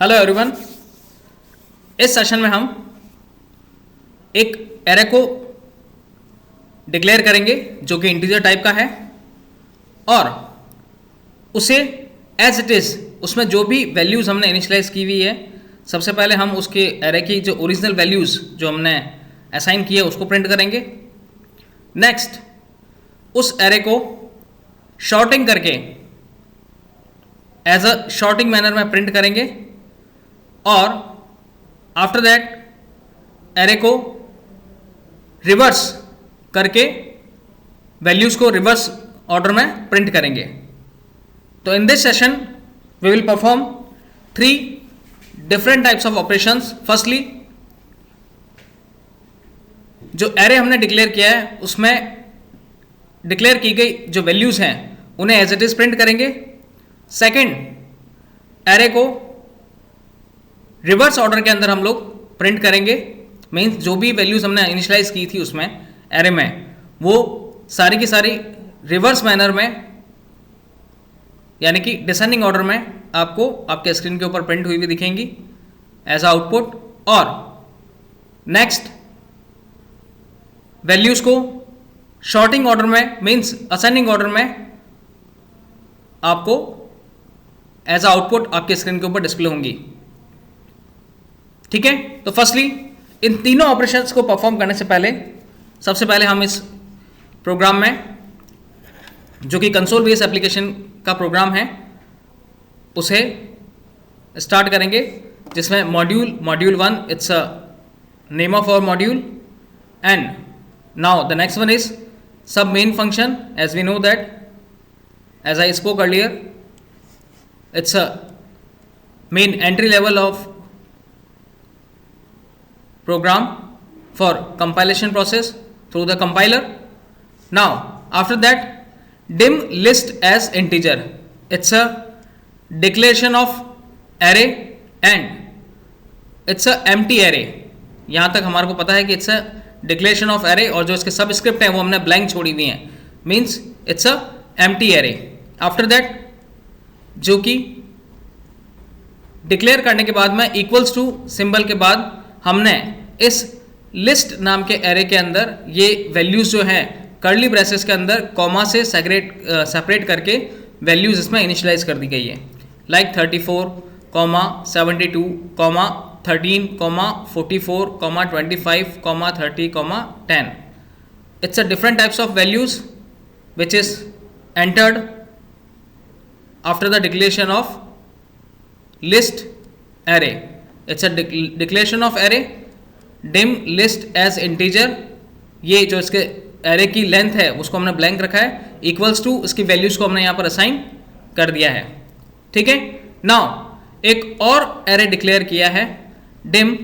Hello everyone. इस session में हम एक एरे को डिक्लेयर करेंगे जो कि इंटीजर टाइप का है और उसे एज इट इज़ उसमें जो भी वैल्यूज़ हमने इनिशियलाइज की हुई है सबसे पहले हम उसके एरे की जो ओरिजिनल वैल्यूज़ जो हमने असाइन की है उसको प्रिंट करेंगे। नेक्स्ट उस एरे को शॉर्टिंग करके एज अ शॉर्टिंग मैनर में प्रिंट करेंगे और आफ्टर दैट एरे को रिवर्स करके वैल्यूज़ को रिवर्स ऑर्डर में प्रिंट करेंगे। तो in this session we will perform 3 different types of operations. Firstly जो एरे हमने डिक्लेयर किया है उसमें डिक्लेयर की गई जो वैल्यूज़ हैं उन्हें एज इट इज़ प्रिंट करेंगे। सेकेंड, एरे को रिवर्स ऑर्डर के अंदर हम लोग प्रिंट करेंगे। मीन्स जो भी वैल्यूज़ हमने इनिशियलाइज की थी उसमें एरे में वो सारी की सारी रिवर्स मैनर में यानी कि डिसेंडिंग ऑर्डर में आपको आपके स्क्रीन के ऊपर प्रिंट हुई भी दिखेंगी एज आउटपुट। और नेक्स्ट वैल्यूज़ को शॉर्टिंग ऑर्डर में मीन्स असेंडिंग ऑर्डर में आपको एज आउटपुट आपके स्क्रीन के ऊपर डिस्प्ले होंगी। ठीक है, तो फर्स्टली इन तीनों ऑपरेशंस को परफॉर्म करने से पहले सबसे पहले हम इस प्रोग्राम में जो कि कंसोल बेस्ड एप्लीकेशन का प्रोग्राम है उसे स्टार्ट करेंगे जिसमें module 1 it's a name of our module and now the next one is sub main function. As we know that as I spoke earlier it's a main entry level of program for compilation process through the compiler. Now after that dim list as integer, it's a declaration of array and it's a empty array। यहाँ तक हमारे को पता है कि it's a declaration of array और जो इसके सबस्क्रिप्ट हैं वो हमने blank छोड़ी दी हैं, means it's a empty array। After that जो कि डिक्लेयर करने के बाद में इक्वल्स टू सिंबल के बाद हमने इस लिस्ट नाम के एरे के अंदर ये वैल्यूज़ जो हैं कर्ली ब्रेसेस के अंदर कॉमा से सेपरेट करके वैल्यूज़ इसमें इनिशियलाइज कर दी गई है। Like 34, 72, 13, 44, 25, 30, 10। It's a different types of values which is entered after the declaration of list array। it's a declaration of array dim list as integer। ये जो इसके array की लेंथ है उसको हमने blank रखा है, इक्वल्स टू इसकी वैल्यूज को हमने यहाँ पर असाइन कर दिया है। ठीक है, नाउ एक और array डिक्लेयर किया है dim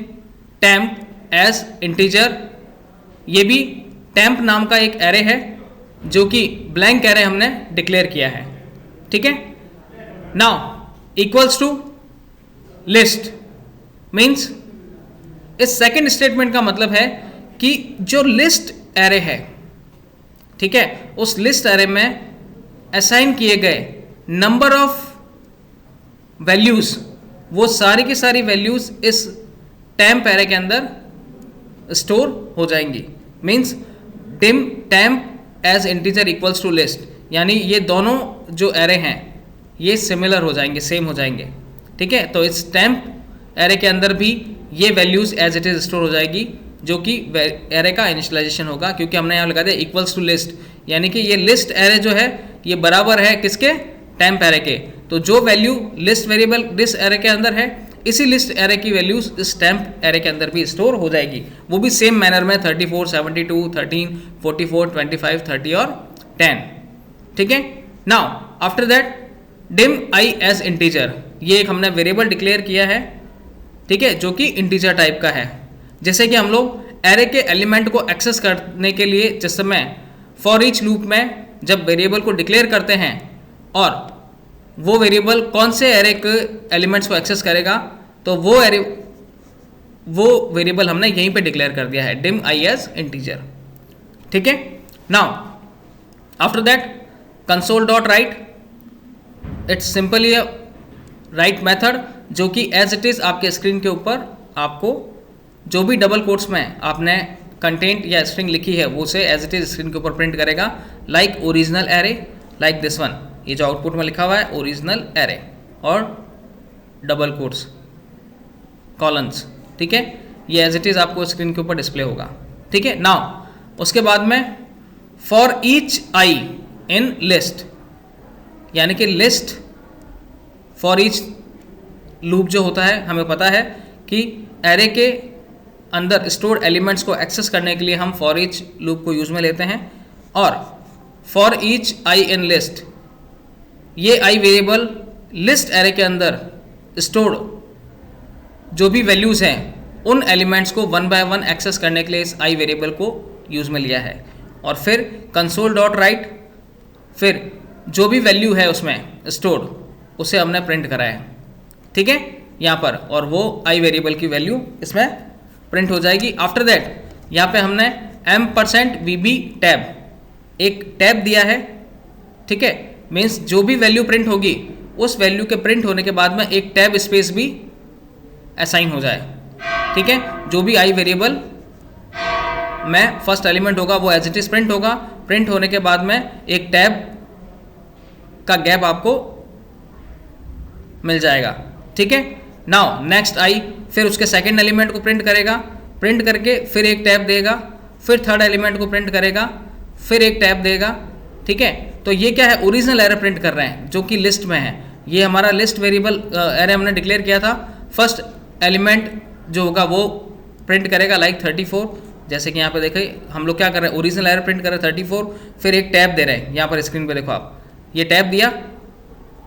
temp as integer। ये भी temp नाम का एक array है जो कि blank array हमने डिक्लेयर किया है। ठीक है, now equals to list means इस सेकेंड स्टेटमेंट का मतलब है कि जो लिस्ट एरे है, ठीक है, उस लिस्ट एरे में असाइन किए गए नंबर ऑफ वैल्यूज वो सारी की सारी वैल्यूज इस टेम्प एरे के अंदर स्टोर हो जाएंगी। Means dim temp as integer equals to list, यानी ये दोनों जो एरे हैं ये सिमिलर हो जाएंगे, सेम हो जाएंगे। ठीक है, तो इस टेम्प एरे के अंदर भी ये values as it is store हो जाएगी जो कि एरे का इनिशियलाइजेशन होगा, क्योंकि हमने यहाँ लगा दिया इक्वल्स टू लिस्ट, यानी कि ये लिस्ट एरे जो है ये बराबर है किसके, टेम्प एरे के। तो जो value list variable list array के अंदर है इसी लिस्ट एरे की वैल्यूज़ इस टेम्प एरे के अंदर भी स्टोर हो जाएगी, वो भी सेम मैनर में 34, 72, 13, 44, 25, 30 और 10। ठीक है, now after that dim I as integer, ये एक हमने वेरिएबल डिक्लेयर किया है, ठीक है, जो कि इंटीजर टाइप का है। जैसे कि हम लोग एरे के एलिमेंट को एक्सेस करने के लिए जिस समय फॉर ईच लूप में जब वेरिएबल को डिक्लेयर करते हैं और वो वेरिएबल कौन से एरे के एलिमेंट्स को एक्सेस करेगा, तो वो वेरिएबल हमने यहीं पे डिक्लेयर कर दिया है डिम आई एज इंटीजर। ठीक है, now after that console.write, it's simply a write method जो कि एज इट इज़ आपके स्क्रीन के ऊपर आपको जो भी डबल कोट्स में आपने कंटेंट या स्ट्रिंग लिखी है वो से एज इट इज़ स्क्रीन के ऊपर प्रिंट करेगा, like original array, like this one, ये जो आउटपुट में लिखा हुआ है ओरिजिनल एरे और डबल कोट्स कॉलन्स, ठीक है, ये एज इट इज़ आपको स्क्रीन के ऊपर डिस्प्ले होगा, ठीक है। नाउ उसके बाद में for each I in list, यानी कि लिस्ट फॉर ईच लूप जो होता है, हमें पता है कि एरे के अंदर स्टोर्ड एलिमेंट्स को एक्सेस करने के लिए हम फॉर ईच लूप को यूज में लेते हैं। और for each I in list, ये आई वेरिएबल लिस्ट एरे के अंदर स्टोर्ड जो भी वैल्यूज़ हैं उन एलिमेंट्स को वन बाय वन एक्सेस करने के लिए इस आई वेरिएबल को यूज में लिया है। और फिर कंसोल डॉट राइट, फिर जो भी वैल्यू है उसमें स्टोर्ड उसे हमने प्रिंट करा है, ठीक है, यहाँ पर, और वो आई वेरिएबल की वैल्यू इसमें प्रिंट हो जाएगी। आफ्टर दैट यहाँ पे हमने %VB टैब, एक टैब दिया है, ठीक है, मीन्स जो भी वैल्यू प्रिंट होगी उस वैल्यू के प्रिंट होने के बाद में एक टैब स्पेस भी असाइन हो जाए, ठीक है। जो भी आई वेरिएबल में फर्स्ट एलिमेंट होगा वो एज इट इज प्रिंट होगा, प्रिंट होने के बाद में एक टैब का गैप आपको मिल जाएगा, ठीक है। नाउ नेक्स्ट आई फिर उसके सेकंड एलिमेंट को प्रिंट करेगा, प्रिंट करके फिर एक टैब देगा, फिर थर्ड एलिमेंट को प्रिंट करेगा, फिर एक टैब देगा, ठीक है। तो ये क्या है, ओरिजिनल एरे प्रिंट कर रहे हैं जो कि लिस्ट में है। ये हमारा लिस्ट वेरिएबल एरे हमने डिक्लेयर किया था। फर्स्ट एलिमेंट जो होगा वो प्रिंट करेगा लाइक 34, जैसे कि यहाँ पे देखें हम लोग क्या कर रहे हैं, ओरिजिनल एरे प्रिंट कर रहे हैं 34, फिर एक टैब दे रहे हैं, यहाँ पर स्क्रीन पे देखो आप, ये टैब दिया,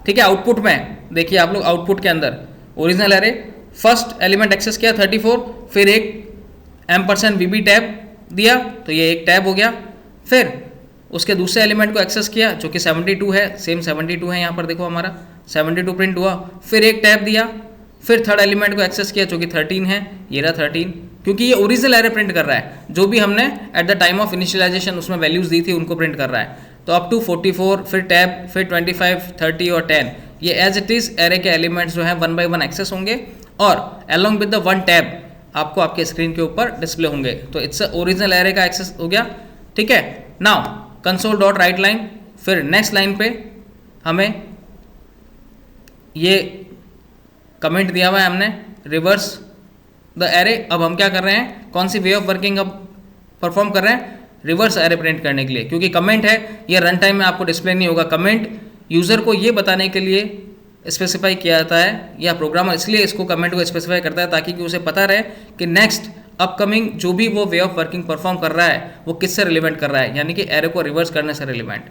ठीक है। आउटपुट में देखिए आप लोग, आउटपुट के अंदर original array first element access किया 34, फिर एक %VB टैब दिया तो ये एक टैब हो गया, फिर उसके दूसरे एलिमेंट को एक्सेस किया जो कि 72 है, सेम 72 है, यहाँ पर देखो हमारा 72 प्रिंट हुआ, फिर एक टैब दिया, फिर थर्ड एलिमेंट को एक्सेस किया जो कि 13 है, ये रहा 13, क्योंकि ये ओरिजिनल एरे प्रिंट कर रहा है, जो भी हमने at the time of initialization उसमें वैल्यूज़ दी थी उनको प्रिंट कर रहा है। तो अप टू 44, फिर टैब, फिर 25, 30 और 10, ये एज इट इज़ एरे के एलिमेंट्स जो हैं वन बाय वन एक्सेस होंगे और along with the one tab आपको आपके स्क्रीन के ऊपर डिस्प्ले होंगे। तो इट्स ओरिजिनल एरे का एक्सेस हो गया, ठीक है। Now console dot right line, फिर नेक्स्ट लाइन पे हमें ये कमेंट दिया हुआ है हमने, रिवर्स द एरे। अब हम क्या कर रहे हैं, कौन सी वे ऑफ वर्किंग अब परफॉर्म कर रहे हैं, रिवर्स एरे प्रिंट करने के लिए, क्योंकि कमेंट है ये रन टाइम में आपको डिस्प्ले नहीं होगा। कमेंट यूज़र को ये बताने के लिए स्पेसिफाई किया जाता है, या प्रोग्रामर इसलिए इसको कमेंट को स्पेसिफाई करता है ताकि कि उसे पता रहे कि नेक्स्ट अपकमिंग जो भी वो वे ऑफ वर्किंग परफॉर्म कर रहा है वो किससे रिलेवेंट कर रहा है, यानी कि एरे को रिवर्स करने से रिलेवेंट,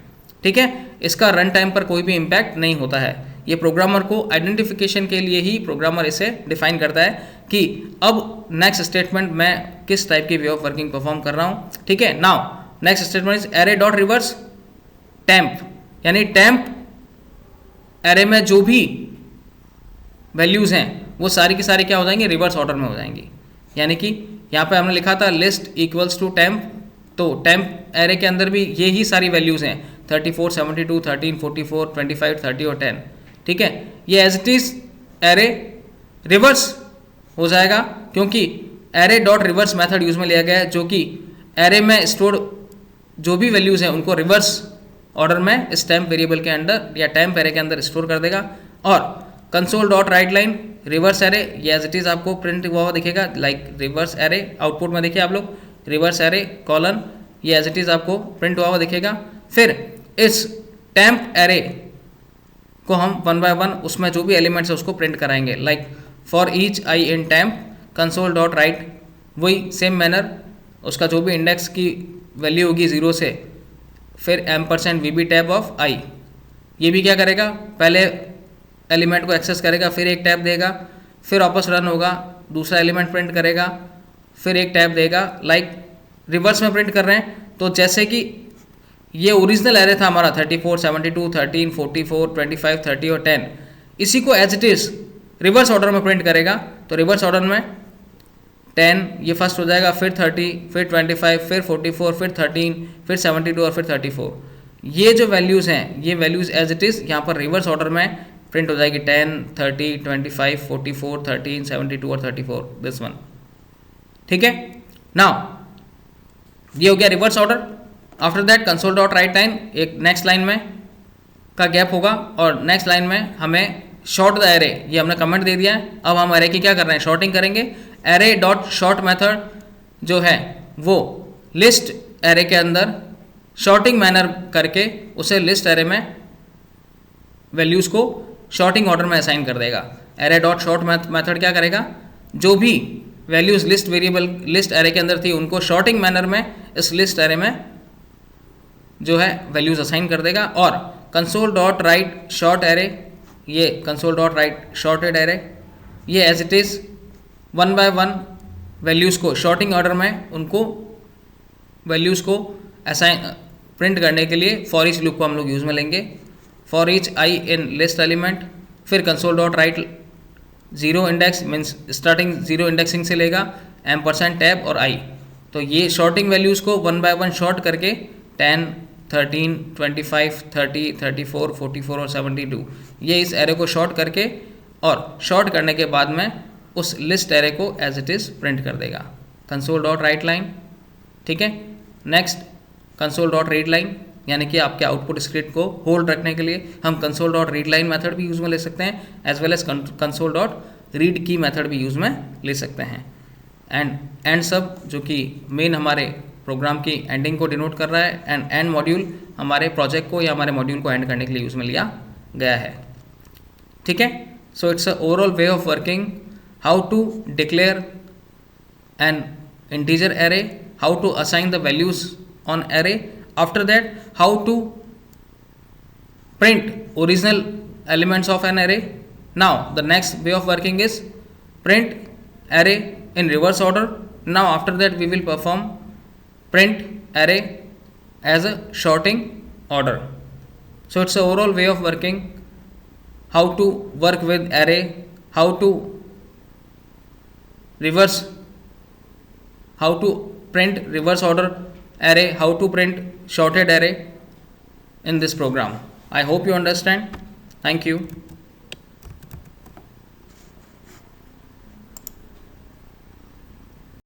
ठीक है। इसका रन टाइम पर कोई भी इम्पैक्ट नहीं होता है। ये प्रोग्रामर को आइडेंटिफिकेशन के लिए ही प्रोग्रामर इसे डिफाइन करता है कि अब नेक्स्ट स्टेटमेंट मैं किस टाइप की वे ऑफ वर्किंग परफॉर्म कर रहा हूँ, ठीक है। Now next statement is array dot reverse temp, यानी टैम्प एरे में जो भी वैल्यूज़ हैं वो सारी की सारी क्या हो जाएंगी, रिवर्स ऑर्डर में हो जाएंगी। यानी कि यहाँ पे हमने लिखा था लिस्ट इक्वल्स टू टैम्प, तो टैम्प एरे के अंदर भी ये ही सारी वैल्यूज़ हैं 34, 72, 13, 44, 25, 30 और 10, ठीक है। ये as it is array reverse हो जाएगा क्योंकि array dot reverse method use में लिया गया है, जो कि एरे में स्टोर्ड जो भी वैल्यूज़ हैं उनको रिवर्स ऑर्डर में इस टैम्प वेरिएबल के अंदर या टैम्प एरे के अंदर स्टोर कर देगा। और console dot right line reverse array, ये एज इट इज़ आपको प्रिंट हुआ हुआ दिखेगा लाइक रिवर्स एरे। आउटपुट में देखिए आप लोग रिवर्स एरे कॉलन, ये एज इट इज़ आपको प्रिंट हुआ हुआ दिखेगा। फिर इस टैम्प एरे को हम वन बाय वन उसमें जो भी एलिमेंट्स है उसको प्रिंट कराएंगे, like for each I in temp console dot right, वही सेम मैनर उसका जो भी इंडेक्स की वैल्यू होगी 0 से, फिर %VB टैब ऑफ आई, ये भी क्या करेगा, पहले एलिमेंट को एक्सेस करेगा, फिर एक टैब देगा, फिर वापस रन होगा, दूसरा एलिमेंट प्रिंट करेगा, फिर एक टैब देगा, लाइक रिवर्स में प्रिंट कर रहे हैं। तो जैसे कि ये ओरिजिनल एरे था हमारा 34, 72, 13, 44, 25, 30 और 10, इसी को as it is reverse order में प्रिंट करेगा। तो रिवर्स ऑर्डर में 10 ये फर्स्ट हो जाएगा, फिर 30, फिर 25, फिर 44, फिर 13, फिर 72 और फिर 34। ये जो वैल्यूज़ हैं ये वैल्यूज़ एज इट इज़ यहाँ पर रिवर्स ऑर्डर में प्रिंट हो जाएगी 10, 30, 25, 44, 13, 72 और 34, दिस वन। ठीक है, नाउ ये हो गया reverse order. After that console dot right line, एक नेक्स्ट लाइन में का गैप होगा और नेक्स्ट लाइन में हमें शॉर्ट द एरे, ये हमने कमेंट दे दिया है। अब हम एरे की क्या कर रहे हैं, शॉर्टिंग करेंगे। एरे डॉट शॉर्ट मेथड जो है वो लिस्ट एरे के अंदर शॉर्टिंग मैनर करके उसे लिस्ट एरे में वैल्यूज़ को शॉर्टिंग ऑर्डर में असाइन कर देगा। एरे डॉट शॉर्ट मेथड क्या करेगा, जो भी values list variable list array के अंदर थी उनको शॉर्टिंग मैनर में इस लिस्ट एरे में जो है वैल्यूज़ असाइन कर देगा। और console dot write sort array, ये console dot write sorted array, ये as it is 1 by 1 values को शॉर्टिंग ऑर्डर में उनको वैल्यूज़ को असाइन प्रिंट करने के लिए फॉर ईच लूप को हम लोग यूज़ में लेंगे। For each I in list element, फिर console dot write zero index means starting zero indexing से लेगा, एम्परसेंड टैब और आई। तो ये शॉर्टिंग वैल्यूज़ को 1 बाय 1 शॉर्ट करके 10, 13, 25, 30, 34, 44 और 72, ये इस एरे को शॉर्ट करके और शॉर्ट करने के बाद में उस लिस्ट एरे को एज इट इज़ प्रिंट कर देगा। कंसोल डॉट राइट लाइन, ठीक है। Next console dot read line, यानी कि आपके आउटपुट स्क्रिप्ट को होल्ड रखने के लिए हम console dot read line method भी यूज़ में ले सकते हैं, as well as console dot read की मेथड भी यूज़ में ले सकते हैं। एंड सब जो कि मेन हमारे प्रोग्राम की एंडिंग को डिनोट कर रहा है, एंड एंड मॉड्यूल हमारे प्रोजेक्ट को या हमारे मॉड्यूल को एंड करने के लिए यूज़ में लिया गया है। ठीक है, so it's a overall way of working, how to declare an integer array, how to assign the values on array, after that how to print original elements of an array. Now the next way of working is print array in reverse order. Now after that we will perform print array as a sorting order. So it's a overall way of working, how to work with array, how to reverse, how to print reverse order array, how to print sorted array in this program. I hope you understand. Thank you.